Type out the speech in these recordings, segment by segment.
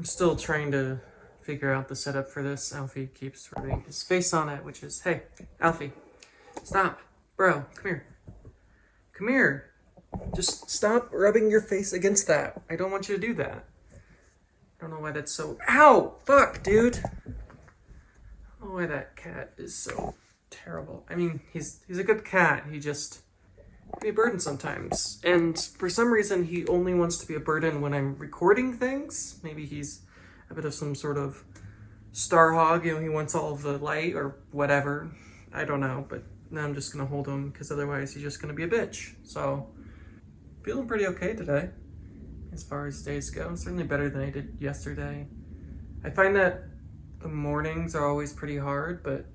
I'm still trying to figure out the setup for this. Alfie keeps rubbing his face on it, which is, hey, Alfie, stop. Bro, come here. Come here. Just stop rubbing your face against that. I don't want you to do that. I don't know why that's so... Ow! Fuck, dude! I don't know why that cat is so terrible. I mean, he's a good cat. He just... be a burden sometimes. And for some reason, he only wants to be a burden when I'm recording things. Maybe he's a bit of some sort of star hog. You know, he wants all of the light or whatever. I don't know, but now I'm just going to hold him because otherwise he's just going to be a bitch. So, feeling pretty okay today as far as days go. Certainly better than I did yesterday. I find that the mornings are always pretty hard, but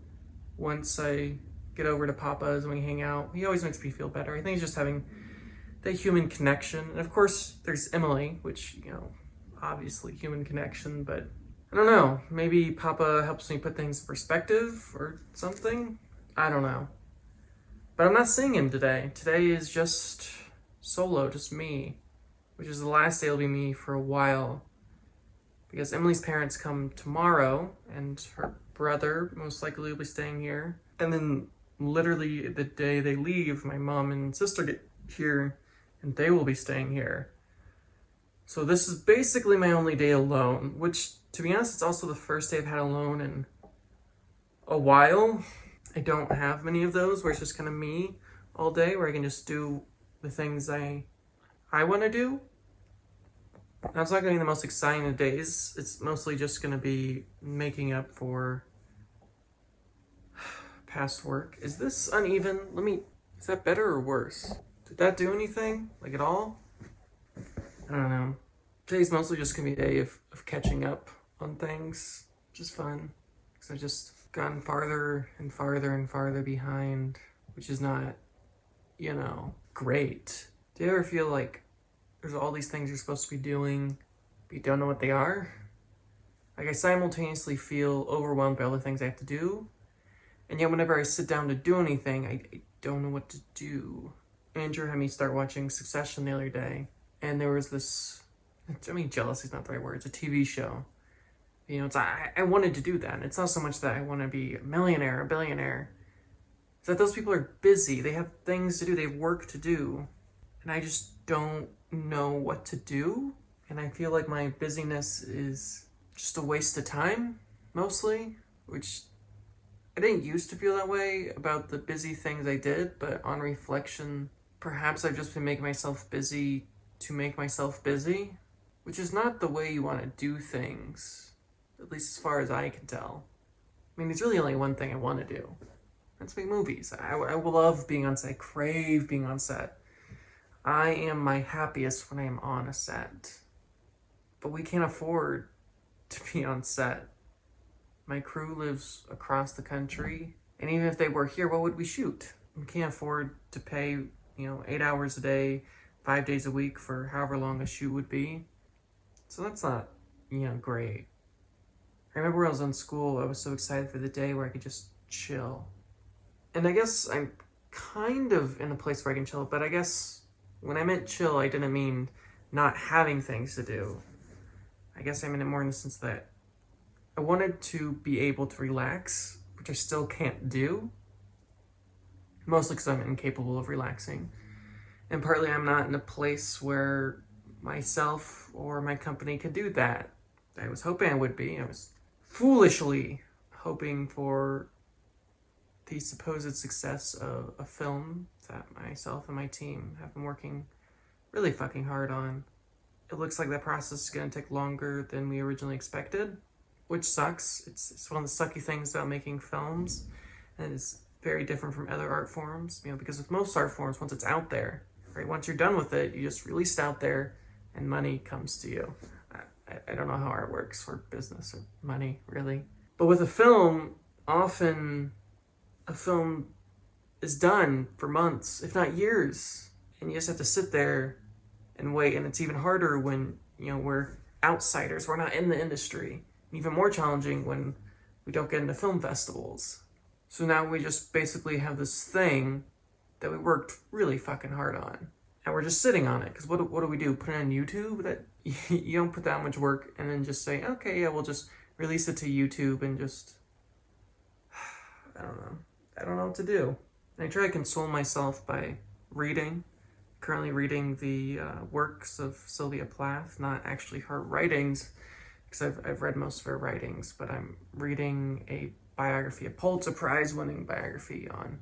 once I get over to Papa's and we hang out, he always makes me feel better. I think it's just having the human connection. And of course, there's Emily, which, you know, obviously human connection, but I don't know. Maybe Papa helps me put things in perspective or something. I don't know. But I'm not seeing him today. Today is just solo, just me, which is the last day it'll be me for a while. Because Emily's parents come tomorrow, and her brother most likely will be staying here. And then literally the day they leave, my mom and sister get here, and they will be staying here. So this is basically my only day alone, which, to be honest, it's also the first day I've had alone in a while. I don't have many of those where it's just kind of me all day, where I can just do the things I want to do. That's not going to be the most exciting of days. It's mostly just going to be making up for past work. Is this uneven? Is that better or worse? Did that do anything? Like at all? I don't know. Today's mostly just going to be a day of catching up on things. Which is fun. Because I've just gotten farther and farther and farther behind. Which is not, you know, great. Do you ever feel like there's all these things you're supposed to be doing, but you don't know what they are? Like I simultaneously feel overwhelmed by all the things I have to do. And yet whenever I sit down to do anything, I don't know what to do. Andrew had me start watching Succession the other day. And there was this, I mean, jealousy is not the right word. It's a TV show. You know, I wanted to do that. And it's not so much that I want to be a millionaire, a billionaire. It's that those people are busy. They have things to do. They have work to do. And I just don't know what to do. And I feel like my busyness is just a waste of time, mostly. Which I didn't used to feel that way about the busy things I did. But on reflection, perhaps I've just been making myself busy to make myself busy, which is not the way you want to do things, at least as far as I can tell. I mean, there's really only one thing I want to do. That's make movies. I love being on set. I crave being on set. I am my happiest when I am on a set. But we can't afford to be on set. My crew lives across the country. And even if they were here, what would we shoot? We can't afford to pay, 8 hours a day, 5 days a week for however long a shoot would be. So that's not, great. I remember when I was in school, I was so excited for the day where I could just chill. And I guess I'm kind of in a place where I can chill, but I guess when I meant chill, I didn't mean not having things to do. I guess I meant it more in the sense that I wanted to be able to relax, which I still can't do. Mostly because I'm incapable of relaxing. And partly I'm not in a place where myself or my company could do that. I was hoping I would be. I was foolishly hoping for the supposed success of a film that myself and my team have been working really fucking hard on. It looks like that process is going to take longer than we originally expected, which sucks. It's one of the sucky things about making films, and it's very different from other art forms, because with most art forms, once it's out there, right, once you're done with it, you just release it out there and money comes to you. I don't know how art works, or business, or money, really. But with a film, often a film is done for months, if not years, and you just have to sit there and wait. And it's even harder when, we're outsiders, we're not in the industry. Even more challenging when we don't get into film festivals. So now we just basically have this thing that we worked really fucking hard on. And we're just sitting on it. Because what do we do? Put it on YouTube? That you don't put that much work and then just say, okay, yeah, we'll just release it to YouTube and just, I don't know what to do. And I try to console myself by reading. Currently reading the works of Sylvia Plath, not actually her writings, because I've read most of her writings, but I'm reading a biography, a Pulitzer Prize winning biography on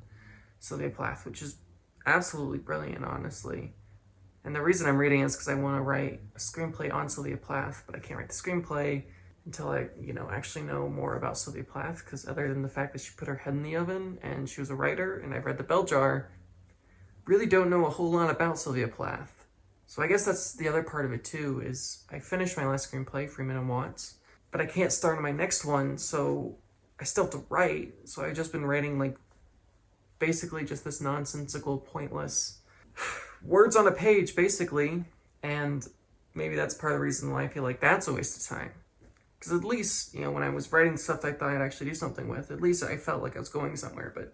Sylvia Plath, which is absolutely brilliant, honestly. And the reason I'm reading it is because I want to write a screenplay on Sylvia Plath, but I can't write the screenplay until I, actually know more about Sylvia Plath, because other than the fact that she put her head in the oven and she was a writer, and I've read The Bell Jar, really don't know a whole lot about Sylvia Plath. So I guess that's the other part of it too, is I finished my last screenplay, Freeman and Watts, but I can't start on my next one, so I still have to write. So I've just been writing basically just this nonsensical, pointless words on a page, basically. And maybe that's part of the reason why I feel like that's a waste of time. Because at least, when I was writing stuff that I thought I'd actually do something with, at least I felt like I was going somewhere. But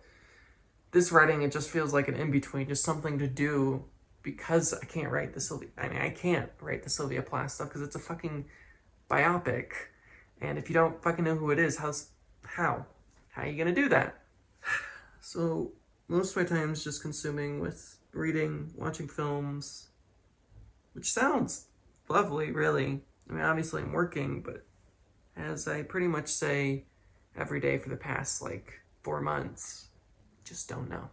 this writing, it just feels like an in-between, just something to do, because I can't write I can't write the Sylvia Plath stuff because it's a fucking biopic. And if you don't fucking know who it is, how are you gonna do that? So most of my time is just consuming with reading, watching films, which sounds lovely, really. I mean, obviously I'm working, but as I pretty much say every day for the past 4 months, just don't know.